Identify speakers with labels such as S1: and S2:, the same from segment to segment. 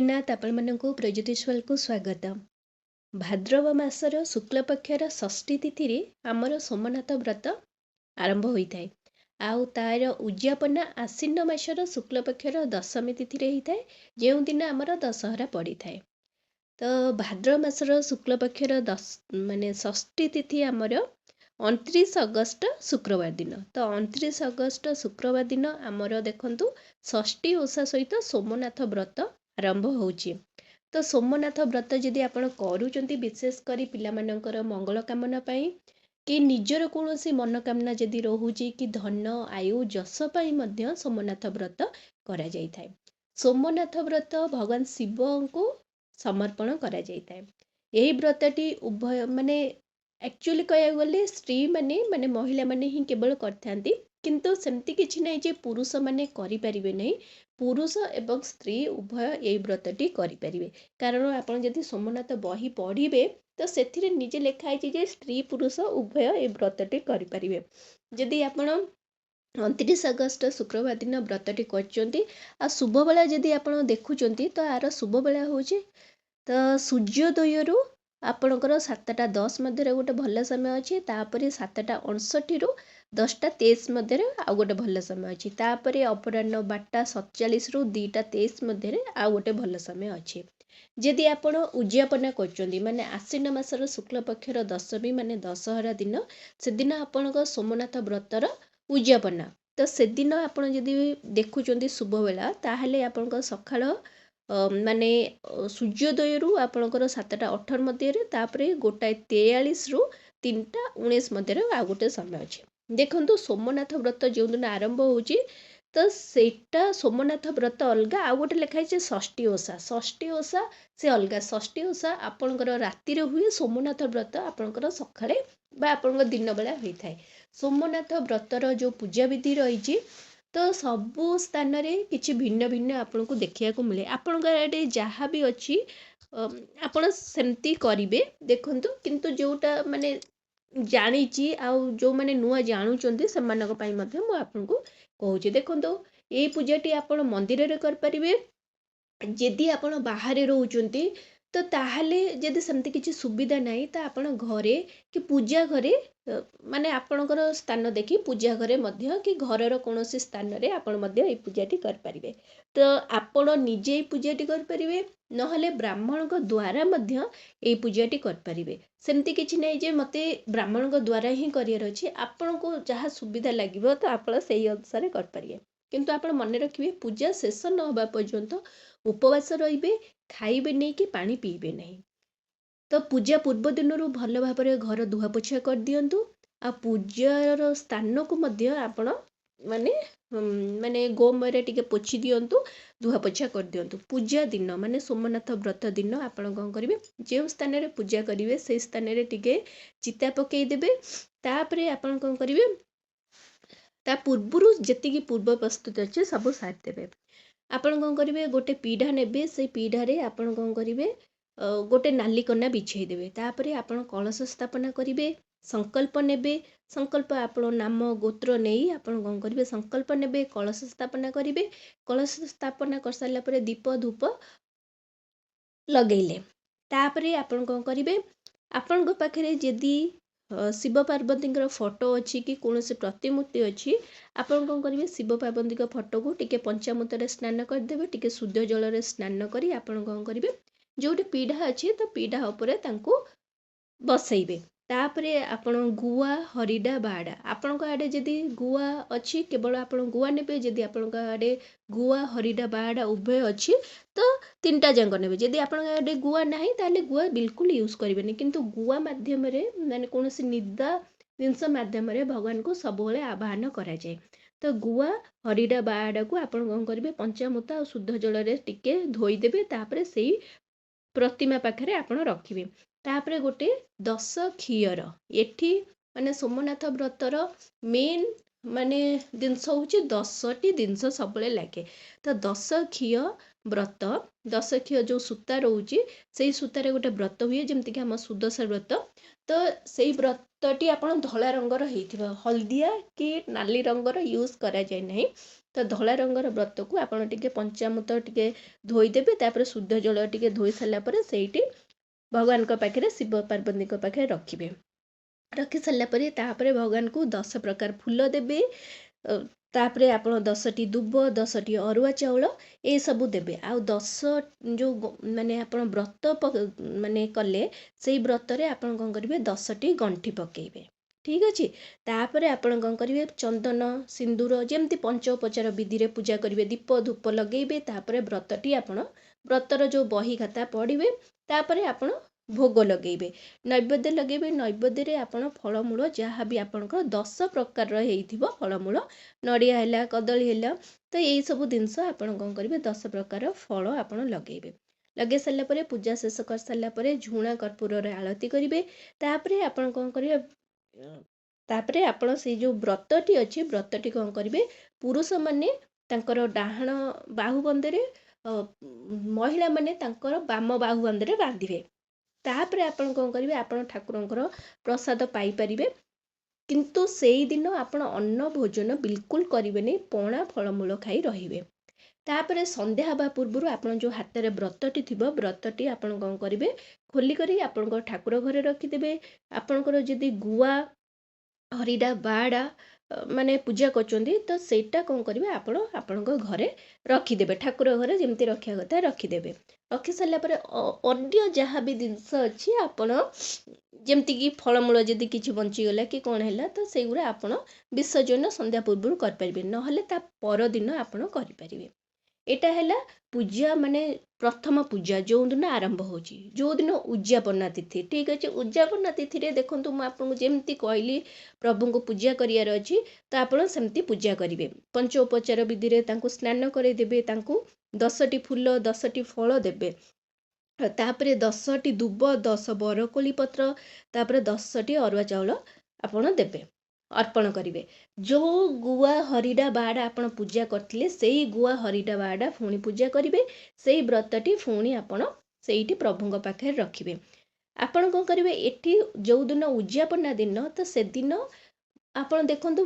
S1: ଜଗନ୍ନାଥ ଆପଣମାନଙ୍କୁ ପ୍ରଜ୍ୟୋତିଷକୁ ସ୍ୱାଗତ। ଭାଦ୍ରବ ମାସର ଶୁକ୍ଲପକ୍ଷର ଷଷ୍ଠୀ ତିଥିରେ ଆମର ସୋମନାଥ ବ୍ରତ ଆରମ୍ଭ ହୋଇଥାଏ। ଆଉ ତାର ଉଦ୍ଯାପନା ଆଶ୍ୱିନ ମାସର ଶୁକ୍ଲପକ୍ଷର ଦଶମୀ ତିଥିରେ ହେଇଥାଏ, ଯେଉଁଦିନ ଆମର ଦଶହରା ପଡ଼ିଥାଏ। ତ ଭାଦ୍ରବ ମାସର ଶୁକ୍ଲପକ୍ଷର ଷଷ୍ଠୀ ତିଥି ଆମର 29 ଅଗଷ୍ଟ ଶୁକ୍ରବାର ଦିନ। ତ 29 ଅଗଷ୍ଟ ଶୁକ୍ରବାର ଦିନ ଆମର ଦେଖନ୍ତୁ ଷଷ୍ଠୀ ଓଷା ସହିତ ସୋମନାଥ ବ୍ରତ ଆରମ୍ଭ ହେଉଛି। ତ ସୋମନାଥ ବ୍ରତ ଯଦି ଆପଣ କରୁଛନ୍ତି, ବିଶେଷ କରି ପିଲାମାନଙ୍କର ମଙ୍ଗଳ କାମନା ପାଇଁ କି ନିଜର କୌଣସି ମନୋକାମନା ଯଦି ରହୁଛି କି ଧନ ଆୟୁ ଯଶ ପାଇଁ ମଧ୍ୟ ସୋମନାଥ ବ୍ରତ କରାଯାଇଥାଏ। ସୋମନାଥ ବ୍ରତ ଭଗବାନ ଶିବଙ୍କୁ ସମର୍ପଣ କରାଯାଇଥାଏ। ଏହି ବ୍ରତଟି ଉଭୟ ଆକ୍ଚୁଆଲି କହିବାକୁ ଗଲେ ସ୍ତ୍ରୀ ମାନେ ମହିଳାମାନେ ହିଁ କେବଳ କରିଥାନ୍ତି, କିନ୍ତୁ ସେମିତି କିଛି ନାହିଁ ଯେ ପୁରୁଷମାନେ କରିପାରିବେ ନାହିଁ। ପୁରୁଷ ଏବଂ ସ୍ତ୍ରୀ ଉଭୟ ଏହି ବ୍ରତଟି କରିପାରିବେ। କାରଣ ଆପଣ ଯଦି ସୋମନାଥ ବହି ପଢ଼ିବେ ତ ସେଥିରେ ନିଜେ ଲେଖା ହେଇଛି ଯେ ସ୍ତ୍ରୀ ପୁରୁଷ ଉଭୟ ଏହି ବ୍ରତଟି କରିପାରିବେ। ଯଦି ଆପଣ 29 ଅଗଷ୍ଟ ଶୁକ୍ରବାର ଦିନ ବ୍ରତଟି କରୁଛନ୍ତି, ଆଉ ଶୁଭବେଳା ଯଦି ଆପଣ ଦେଖୁଛନ୍ତି ତ ଆର ଶୁଭବେଳା ହେଉଛି ତ ସୂର୍ଯ୍ୟୋଦୟରୁ ଆପଣଙ୍କର 7ଟା10 ମଧ୍ୟରେ ଗୋଟେ ଭଲ ସମୟ ଅଛି। ତାପରେ 7ଟା59ରୁ 10ଟା23 ମଧ୍ୟରେ ଆଉ ଗୋଟେ ଭଲ ସମୟ ଅଛି। ତାପରେ ଅପରାହ୍ନ 12ଟା47ରୁ 2ଟା23 ମଧ୍ୟରେ ଆଉ ଗୋଟେ ଭଲ ସମୟ ଅଛି। ଯଦି ଆପଣ ଉଦ୍ଯାପନା କରୁଛନ୍ତି ଆଶ୍ୱିନ ମାସର ଶୁକ୍ଲପକ୍ଷର ଦଶମୀ ଦଶହରା ଦିନ, ସେଦିନ ଆପଣଙ୍କ ସୋମନାଥ ବ୍ରତର ଉଦ୍ଯାପନା, ତ ସେଦିନ ଆପଣ ଯଦି ଦେଖୁଛନ୍ତି ଶୁଭବେଳା, ତାହେଲେ ଆପଣଙ୍କ ସକାଳ ସୂର୍ଯ୍ୟୋଦୟରୁ ଆପଣଙ୍କର 7ଟା18 ମଧ୍ୟରେ, ତାପରେ 1ଟା43ରୁ 3ଟା19 ମଧ୍ୟରେ ଆଉ ଗୋଟେ ସମୟ ଅଛି। ଦେଖନ୍ତୁ ସୋମନାଥ ବ୍ରତ ଯେଉଁଦିନ ଆରମ୍ଭ ହେଉଛି ତ ସେଇଟା ସୋମନାଥ ବ୍ରତ ଅଲଗା, ଆଉ ଗୋଟେ ଲେଖା ହେଇଛି ଷଷ୍ଠୀ ଓଷା। ଷଷ୍ଠୀ ଓଷା ସେ ଅଲଗା। ଷଷ୍ଠୀ ଓଷା ଆପଣଙ୍କର ରାତିରେ ହୁଏ, ସୋମନାଥ ବ୍ରତ ଆପଣଙ୍କର ସକାଳେ ବା ଆପଣଙ୍କ ଦିନ ବେଳା ହୋଇଥାଏ। ସୋମନାଥ ବ୍ରତର ଯେଉଁ ପୂଜାବିଧି ରହିଛି ତ ସବୁ ସ୍ଥାନରେ କିଛି ଭିନ୍ନ ଭିନ୍ନ ଆପଣଙ୍କୁ ଦେଖିବାକୁ ମିଳେ। ଆପଣଙ୍କ ଆଡ଼େ ଯାହା ବି ଅଛି ଆପଣ ସେମିତି କରିବେ, ଦେଖନ୍ତୁ। କିନ୍ତୁ ଯେଉଁଟା ଜାଣିଛି ଆଉ ଯେଉଁମାନେ ନୂଆ ଜାଣୁଛନ୍ତି ସେମାନଙ୍କ ପାଇଁ ମଧ୍ୟ ମୁଁ ଆପଣଙ୍କୁ କହୁଛି। ଦେଖନ୍ତୁ, ଏଇ ପୂଜାଟି ଆପଣ ମନ୍ଦିରରେ କରିପାରିବେ। ଯଦି ଆପଣ ବାହାରେ ରହୁଛନ୍ତି ତ ତାହେଲେ ଯଦି ସେମିତି କିଛି ସୁବିଧା ନାହିଁ, ତ ଆପଣ ଘରେ କି ପୂଜା ଘରେ ଆପଣଙ୍କର ସ୍ଥାନ ଦେଖି ପୂଜା ଘରେ ମଧ୍ୟ କି ଘରର କୌଣସି ସ୍ଥାନରେ ଆପଣ ମଧ୍ୟ এই ପୂଜାଟି କରିପାରିବେ। ତ ଆପଣ ନିଜେ এই ପୂଜାଟି କରିପାରିବେ, ନହେଲେ ବ୍ରାହ୍ମଣଙ୍କ ଦ୍ୱାରା ମଧ୍ୟ এই ପୂଜାଟି କରିପାରିବେ। ସେମିତି କିଛି ନାହିଁ ଯେ ମୋତେ ବ୍ରାହ୍ମଣଙ୍କ ଦ୍ୱାରା ହିଁ କରିବାର ଅଛି। ଆପଣଙ୍କୁ ଯାହା ସୁବିଧା ଲାଗିବ ତ ଆପଣ ସେଇ ଅନୁସାରେ କରିପାରିବେ। କିନ୍ତୁ ଆପଣ ମନେ ରଖିବେ, ପୂଜା ଶେଷ ନ ହେବା ପର୍ଯ୍ୟନ୍ତ ଉପବାସ ରହିବେ, ଖାଇବେ ନାହିଁ କି ପାଣି ପିଇବେ ନାହିଁ। ତ ପୂଜା ପୂର୍ବ ଦିନରୁ ଭଲ ଭାବରେ ଘର ଧୁଆପୋଛା କରିଦିଅନ୍ତୁ। ଆଉ ପୂଜାର ସ୍ଥାନକୁ ମଧ୍ୟ ଆପଣ ଗୋମୟରେ ଟିକେ ପୋଛି ଦିଅନ୍ତୁ, ଧୁଆପୋଛା କରିଦିଅନ୍ତୁ। ପୂଜା ଦିନ ସୋମନାଥ ବ୍ରତ ଦିନ ଆପଣ କ'ଣ କରିବେ, ଯେଉଁ ସ୍ଥାନରେ ପୂଜା କରିବେ ସେଇ ସ୍ଥାନରେ ଟିକେ ଚିତା ପକାଇଦେବେ। ତାପରେ ଆପଣ କ'ଣ କରିବେ, ତା ପୂର୍ବରୁ ଯେତିକି ପୂର୍ବ ପ୍ରସ୍ତୁତି ଅଛି ସବୁ ସାରିଦେବେ। ଆପଣ କ'ଣ କରିବେ, ଗୋଟେ ପିଢ଼ା ନେବେ। ସେଇ ପିଢ଼ାରେ ଆପଣ କ'ଣ କରିବେ, ଗୋଟେ ନାଲି କନା ବିଛେଇ ଦେବେ। ତାପରେ ଆପଣ କଳସ ସ୍ଥାପନା କରିବେ, ସଂକଳ୍ପ ନେବେ। ସଂକଳ୍ପ ଆପଣ ନାମ ଗୋତ୍ର ନେଇ ଆପଣ କ'ଣ କରିବେ, ସଂକଳ୍ପ ନେବେ, କଳସ ସ୍ଥାପନା କରିବେ। କଳସ ସ୍ଥାପନା କରିସାରିଲା ପରେ ଦୀପ ଧୂପ ଲଗେଇଲେ। ତାପରେ ଆପଣ କ'ଣ କରିବେ, ଆପଣଙ୍କ ପାଖରେ ଯଦି ଶିବ ପାର୍ବତୀଙ୍କର ଫଟୋ ଅଛି କି କୌଣସି ପ୍ରତିମୂର୍ତ୍ତି ଅଛି, ଆପଣ କ'ଣ କରିବେ, ଶିବ ପାର୍ବତୀଙ୍କ ଫଟୋକୁ ଟିକେ ପଞ୍ଚାମୃତରେ ସ୍ନାନ କରିଦେବେ। ଟିକେ ଶୁଦ୍ଧ ଜଳରେ ସ୍ନାନ କରି ଆପଣ କ'ଣ କରିବେ, ଯେଉଁଠି ପିଢ଼ା ଅଛି ତ ପିଢ଼ା ଉପରେ ତାଙ୍କୁ ବସେଇବେ। ତାପରେ ଆପଣ ଗୁଆ, ହରିଡ଼ା, ବାହାଡ଼ା, ଆପଣଙ୍କ ଆଡ଼େ ଯଦି ଗୁଆ ଅଛି କେବଳ ଆପଣ ଗୁଆ ନେବେ। ଯଦି ଆପଣଙ୍କ ଆଡ଼େ ଗୁଆ, ହରିଡ଼ା, ବାହାଡ଼ା ଉଭୟ ଅଛି ତ 3ଟା ଯାକ ନେବେ। ଯଦି ଆପଣଙ୍କ ଆଡ଼େ ଗୁଆ ନାହିଁ ତାହେଲେ ଗୁଆ ବିଲକୁଲ ୟୁଜ୍ କରିବେନି। କିନ୍ତୁ ଗୁଆ ମାଧ୍ୟମରେ କୌଣସି ନିଦା ଜିନିଷ ମାଧ୍ୟମରେ ଭଗବାନଙ୍କୁ ସବୁବେଳେ ଆବାହନ କରାଯାଏ। ତ ଗୁଆ, ହରିଡ଼ା, ବାହାଡ଼ାକୁ ଆପଣ କ'ଣ କରିବେ, ପଞ୍ଚାମୃତ ଆଉ ଶୁଦ୍ଧ ଜଳରେ ଟିକେ ଧୋଇଦେବେ। ତାପରେ ସେଇ ପ୍ରତିମା ପାଖରେ ଆପଣ ରଖିବେ। ତାପରେ ଗୋଟେ 10 କ୍ଷୀର, ଏଠି ସୋମନାଥ ବ୍ରତର ମେନ୍ ଜିନିଷ ହେଉଛି 10ଟି ଜିନିଷ ସବୁବେଳେ ଲାଗେ। ତ 10 ଘିଅ ବ୍ରତ ଦଶକ୍ଷୀୟ ଯେଉଁ ସୂତା ରହୁଛି ସେଇ ସୂତାରେ ଗୋଟେ ବ୍ରତ ହୁଏ ଯେମିତିକି ଆମ ସୁଦଶା ବ୍ରତ। ତ ସେଇ ବ୍ରତଟି ଆପଣ ଧଳା ରଙ୍ଗର ହେଇଥିବ, ହଳଦିଆ କି ନାଲି ରଙ୍ଗର ୟୁଜ୍ କରାଯାଏ ନାହିଁ। ତ ଧଳା ରଙ୍ଗର ବ୍ରତକୁ ଆପଣ ଟିକେ ପଞ୍ଚାମୃତ ଟିକେ ଧୋଇଦେବେ, ତାପରେ ଶୁଦ୍ଧ ଜଳ ଟିକେ ଧୋଇ ସାରିଲା ପରେ ସେଇଠି ଭଗବାନଙ୍କ ପାଖରେ ଶିବ ପାର୍ବତୀଙ୍କ ପାଖରେ ରଖିବେ। ରଖି ସାରିଲା ପରେ ତାପରେ ଭଗବାନଙ୍କୁ 10 ପ୍ରକାର ଫୁଲ ଦେବେ। ତାପରେ ଆପଣ 10ଟି ଦୁବ, 10ଟି ଅରୁଆ ଚାଉଳ ଏସବୁ ଦେବେ। ଆଉ 10 ଯେଉଁ ମାନେ ଆପଣ ବ୍ରତ ମାନେ କଲେ ସେଇ ବ୍ରତରେ ଆପଣ କ'ଣ କରିବେ, 10ଟି ଗଣ୍ଠି ପକେଇବେ। ଠିକ୍ ଅଛି। ତାପରେ ଆପଣ କ'ଣ କରିବେ, ଚନ୍ଦନ ସିନ୍ଦୁର ଯେମିତି ପଞ୍ଚୋପଚାର ବିଧିରେ ପୂଜା କରିବେ, ଦୀପ ଧୂପ ଲଗେଇବେ। ତାପରେ ବ୍ରତଟି ଆପଣ ବ୍ରତର ଯେଉଁ ବହି ଖାତା ପଢ଼ିବେ। ତାପରେ ଆପଣ ଭୋଗ ଲଗେଇବେ, ନୈବେଦ୍ୟ ଲଗେଇବେ। ନୈବେଦ୍ୟରେ ଆପଣ ଫଳମୂଳ ଯାହା ବି ଆପଣଙ୍କର 10 ପ୍ରକାରର ହେଇଥିବ ଫଳମୂଳ, ନଡ଼ିଆ ହେଲା, କଦଳୀ ହେଲା, ତ ଏଇସବୁ ଜିନିଷ ଆପଣ କ'ଣ କରିବେ, 10 ପ୍ରକାର ଫଳ ଆପଣ ଲଗେଇବେ। ଲଗେଇ ସାରିଲା ପରେ ପୂଜା ଶେଷ କରିସାରିଲା ପରେ ଝୁଣା କର୍ପୂରରେ ଆଳତି କରିବେ। ତାପରେ ଆପଣ କ'ଣ କରିବେ, ତାପରେ ଆପଣ ସେଇ ଯେଉଁ ବ୍ରତଟି ଅଛି ବ୍ରତଟି କ'ଣ କରିବେ, ପୁରୁଷମାନେ ତାଙ୍କର ଡାହାଣ ବାହୁବନ୍ଧରେ, ମହିଳାମାନେ ତାଙ୍କର ବାମ ବାହୁବନ୍ଧରେ ବାନ୍ଧିବେ। ତାପରେ ଆପଣ କ'ଣ କରିବେ, ଆପଣ ଠାକୁରଙ୍କର ପ୍ରସାଦ ପାଇପାରିବେ। କିନ୍ତୁ ସେଇଦିନ ଆପଣ ଅନ୍ନ ଭୋଜନ ବିଲକୁଲ କରିବେନି, ପଣା ଫଳମୂଳ ଖାଇ ରହିବେ। ତାପରେ ସନ୍ଧ୍ୟା ହେବା ପୂର୍ବରୁ ଆପଣ ଯେଉଁ ହାତରେ ବ୍ରତଟି ଥିବ, ବ୍ରତଟି ଆପଣ କ'ଣ କରିବେ, ଖୋଲିକରି ଆପଣଙ୍କ ଠାକୁର ଘରେ ରଖିଦେବେ। ଆପଣଙ୍କର ଯଦି ଗୁଆ ହରିଡ଼ା ବାଡ଼ା ମାନେ ପୂଜା କରୁଛନ୍ତି ତ ସେଇଟା କ'ଣ କରିବେ, ଆପଣ ଆପଣଙ୍କ ଘରେ ରଖିଦେବେ, ଠାକୁର ଘରେ ଯେମିତି ରଖିବା କଥା ରଖିଦେବେ। ରଖି ସାରିଲା ପରେ ଅନ୍ୟ ଯାହା ବି ଜିନିଷ ଅଛି ଆପଣ ଯେମିତିକି ଫଳମୂଳ ଯଦି କିଛି ବଞ୍ଚିଗଲା କି କ'ଣ ହେଲା ତ ସେଇଗୁଡ଼ା ଆପଣ ବିସର୍ଜନ ସନ୍ଧ୍ୟା ପୂର୍ବରୁ କରିପାରିବେ, ନହେଲେ ତା ପରଦିନ ଆପଣ କରିପାରିବେ। ଏଇଟା ହେଲା ପୂଜା, ମାନେ ପ୍ରଥମ ପୂଜା ଯେଉଁଦିନ ଆରମ୍ଭ ହେଉଛି, ଯେଉଁଦିନ ଉଦ୍ଯାପନା ତିଥି। ଠିକ୍ ଅଛି। ଉଦ୍ଯାପନା ତିଥିରେ ଦେଖନ୍ତୁ, ମୁଁ ଆପଣଙ୍କୁ ଯେମିତି କହିଲି ପ୍ରଭୁଙ୍କୁ ପୂଜା କରିବାର ଅଛି, ତ ଆପଣ ସେମିତି ପୂଜା କରିବେ। ପଞ୍ଚୋପଚାର ବିଧିରେ ତାଙ୍କୁ ସ୍ନାନ କରାଇଦେବେ, ତାଙ୍କୁ 10ଟି ଫୁଲ 10ଟି ଫଳ ଦେବେ। ତାପରେ 10ଟି ଦୁବ, 10 ବରକୋଳି ପତ୍ର, ତାପରେ 10ଟି ଅରୁଆ ଚାଉଳ ଆପଣ ଦେବେ, ଅର୍ପଣ କରିବେ। ଯେଉଁ ଗୁଆ ହରିଡ଼ା ବାଡ଼ା ଆପଣ ପୂଜା କରିଥିଲେ ସେଇ ଗୁଆ ହରିଡ଼ା ବାଡ଼ା ପୁଣି ପୂଜା କରିବେ। ସେଇ ବ୍ରତଟି ପୁଣି ଆପଣ ସେଇଠି ପ୍ରଭୁଙ୍କ ପାଖରେ ରଖିବେ। ଆପଣ କ'ଣ କରିବେ, ଏଠି ଯେଉଁଦିନ ଉଦ୍ଯାପନା ଦିନ, ତ ସେଦିନ ଆପଣ ଦେଖନ୍ତୁ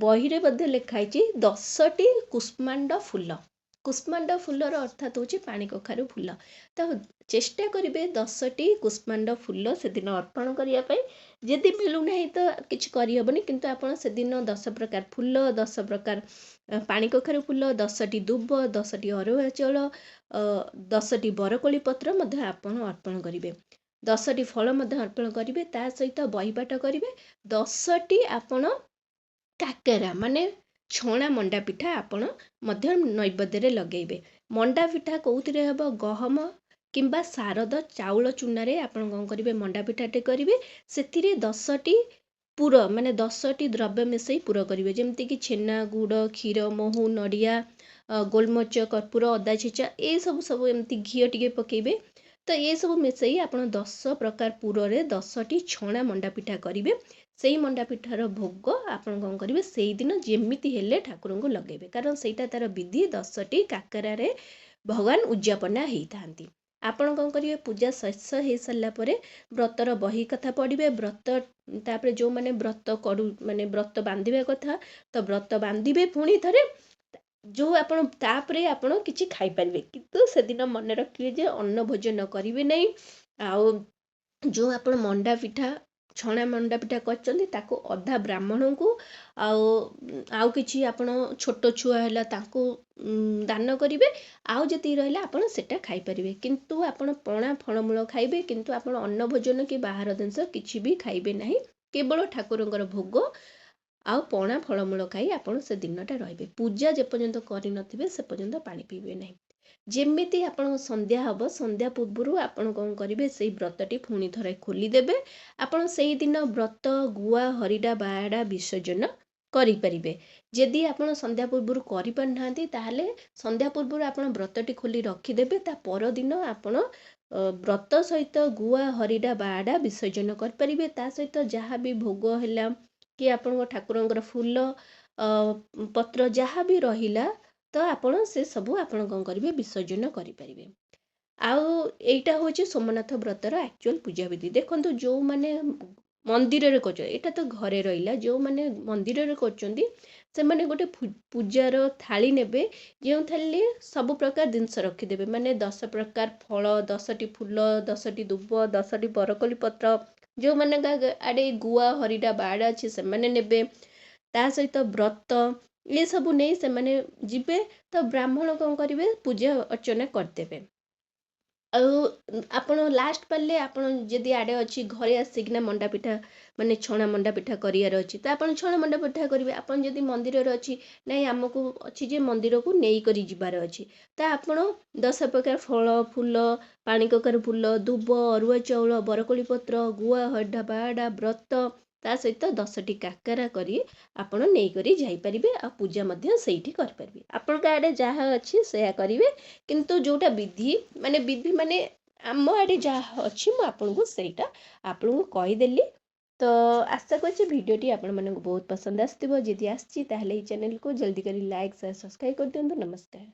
S1: ବହିରେ ମଧ୍ୟ ଲେଖା ହେଇଛି 10ଟି କୁଷ୍ମାଣ୍ଡ ଫୁଲ। କୁଷ୍ମାଣ୍ଡ ଫୁଲର ଅର୍ଥାତ୍ ହେଉଛି ପାଣି କଖାରୁ ଫୁଲ। ତ ଚେଷ୍ଟା କରିବେ 10ଟି କୁଷ୍ମାଣ୍ଡ ଫୁଲ ସେଦିନ ଅର୍ପଣ କରିବା ପାଇଁ। ଯଦି ମିଳୁନାହିଁ ତ କିଛି କରିହେବନି, କିନ୍ତୁ ଆପଣ ସେଦିନ 10 ପ୍ରକାର ଫୁଲ, 10 ପ୍ରକାର ପାଣି କଖାରୁ ଫୁଲ, 10ଟି ଦୁବ, 10ଟି ଅରୁଆ ଚାଉଳ, 10ଟି ବରକୋଳି ପତ୍ର ମଧ୍ୟ ଆପଣ ଅର୍ପଣ କରିବେ। 10ଟି ଫଳ ମଧ୍ୟ ଅର୍ପଣ କରିବେ। ତା ସହିତ ବହିପାଠ କରିବେ। 10ଟି ଆପଣ କାକେରା ମାନେ ଛଣା ମଣ୍ଡା ପିଠା ଆପଣ ମଧ୍ୟ ନୈବେଦ୍ୟରେ ଲଗେଇବେ। ମଣ୍ଡା ପିଠା କେଉଁଥିରେ ହେବ, ଗହମ କିମ୍ବା ଶାରଦ ଚାଉଳ ଚୂନାରେ ଆପଣ କ'ଣ କରିବେ, ମଣ୍ଡା ପିଠାଟେ କରିବେ। ସେଥିରେ 10ଟି ପୁର ମାନେ 10ଟି ଦ୍ରବ୍ୟ ମିଶାଇ ପୁର କରିବେ, ଯେମିତିକି ଛେନା, ଗୁଡ଼, କ୍ଷୀର, ମହୁ, ନଡ଼ିଆ, ଗୋଲମରିଚ, କର୍ପୂର, ଅଦା ଛେଚା, ଏସବୁ ଏମିତି ଘିଅ ଟିକେ ପକେଇବେ। ତ ଏସବୁ ମିଶାଇ ଆପଣ 10 ପ୍ରକାର ପୁରରେ 10ଟି ଛଣା ମଣ୍ଡା ପିଠା କରିବେ। ସେଇ ମଣ୍ଡା ପିଠାର ଭୋଗ ଆପଣ କ'ଣ କରିବେ, ସେଇଦିନ ଯେମିତି ହେଲେ ଠାକୁରଙ୍କୁ ଲଗେଇବେ, କାରଣ ସେଇଟା ତାର ବିଧି। 10ଟି କାକରାରେ ଭଗବାନ ଉଦ୍ଯାପନା ହେଇଥାନ୍ତି। ଆପଣ କ'ଣ କରିବେ, ପୂଜା ଶେଷ ହେଇସାରିଲା ପରେ ବ୍ରତର ବହି କଥା ପଢ଼ିବେ। ତାପରେ ଯେଉଁମାନେ ବ୍ରତ ବାନ୍ଧିବା କଥା ତ ବ୍ରତ ବାନ୍ଧିବେ। ପୁଣି ଥରେ ତାପରେ ଆପଣ କିଛି ଖାଇପାରିବେ, କିନ୍ତୁ ସେଦିନ ମନେ ରଖିବେ ଯେ ଅନ୍ନ ଭୋଜନ କରିବେ ନାହିଁ। ଆଉ ଯେଉଁ ଆପଣ ମଣ୍ଡା ପିଠା ଛଣା ମଣ୍ଡା ପିଠା କରିଛନ୍ତି ତାକୁ ଅଧା ବ୍ରାହ୍ମଣଙ୍କୁ ଆଉ କିଛି ଆପଣ ଛୋଟ ଛୁଆ ହେଲା ତାଙ୍କୁ ଦାନ କରିବେ। ଆଉ ଯେତିକି ରହିଲା ଆପଣ ସେଟା ଖାଇପାରିବେ, କିନ୍ତୁ ଆପଣ ପଣା ଫଳମୂଳ ଖାଇବେ, କିନ୍ତୁ ଆପଣ ଅନ୍ନ ଭୋଜନ କି ବାହାର ଜିନିଷ କିଛି ବି ଖାଇବେ ନାହିଁ। କେବଳ ଠାକୁରଙ୍କର ଭୋଗ ଆଉ ପଣା ଫଳମୂଳ ଖାଇ ଆପଣ ସେ ଦିନଟା ରହିବେ। ପୂଜା ଯେପର୍ଯ୍ୟନ୍ତ କରିନଥିବେ ସେ ପର୍ଯ୍ୟନ୍ତ ପାଣି ପିଇବେ ନାହିଁ। ଯେମିତି ଆପଣଙ୍କ ସନ୍ଧ୍ୟା ହେବ, ସନ୍ଧ୍ୟା ପୂର୍ବରୁ ଆପଣ କ'ଣ କରିବେ, ସେଇ ବ୍ରତଟି ପୁଣି ଥରେ ଖୋଲିଦେବେ। ଆପଣ ସେଇଦିନ ବ୍ରତ ଗୁଆ ହରିଡ଼ା ବାଡ଼ା ବିସର୍ଜନ କରିପାରିବେ। ଯଦି ଆପଣ ସନ୍ଧ୍ୟା ପୂର୍ବରୁ କରିପାରିନାହାନ୍ତି ତାହେଲେ ସନ୍ଧ୍ୟା ପୂର୍ବରୁ ଆପଣ ବ୍ରତଟି ଖୋଲି ରଖିଦେବେ। ତା ପରଦିନ ଆପଣ ବ୍ରତ ସହିତ ଗୁଆ ହରିଡ଼ା ବାଡ଼ା ବିସର୍ଜନ କରିପାରିବେ। ତା ସହିତ ଯାହା ବି ଭୋଗ ହେଲା କି ଆପଣଙ୍କ ଠାକୁରଙ୍କର ଫୁଲ ପତ୍ର ଯାହା ବି ରହିଲା तो आपण से सबू आपण कौन करेंगे विसर्जन करें। आउ एटा होची सोमनाथ व्रतर एक्चुअल पूजा विधि। देखो जो माने मंदिर रे कर एटा तो घरे रहिला, जो माने मंदिर रे करचंदी से माने गोटे पूजार थाली नेबे, जो थाली सब प्रकार जिनस रखिदेवे, माने 10 प्रकार फल, 10टी फूल, 10टी दुब, 10टी बरकोली पत्र, जो माने आड़े गुआ हरिडा बाड़ अच्छे से माने नेबे, ता सहित व्रत ये सब नहीं से माने जिबे। तो ब्राह्मण कौन करेंगे पूजा अर्चना करदेवे। आपण लास्ट पाले आपण जदि आड़े अच्छी घरे आसिकिना मंडा पिठा माने छणा मंडा पिठा करियार अच्छी, तो आपण छणा मंडा पिठा करेंगे। आपण जदि मंदिर अच्छी नहीं आमको अच्छी जे मंदिर को नहीं करी जिबार अच्छी, तो आपण 10 प्रकार फल फूल, पानी ककार फूल, दुब, अरुआ चाउल, बरकोली पत्र, गुआ हड्डा बाड़ा व्रत, ता सहित 10टी काकरा करी आपण नहीं करी जाई परिबे। आ पूजा मध्य सेठी कर परिबे। आपण का आड़े जहाँ अच्छी सेया करिवे, किंतु जोटा विधि माने आम आड़े जहाँ अच्छी मु आपको सेटा आपको कहीदेली। तो आशा करछि भिडियोटी आपण मानक बहुत पसंद आसथिबो। जदि आछि ताहले ई चैनल को जल्दी करी लाइक शेयर सब्सक्राइब कर दियंतु। नमस्कार।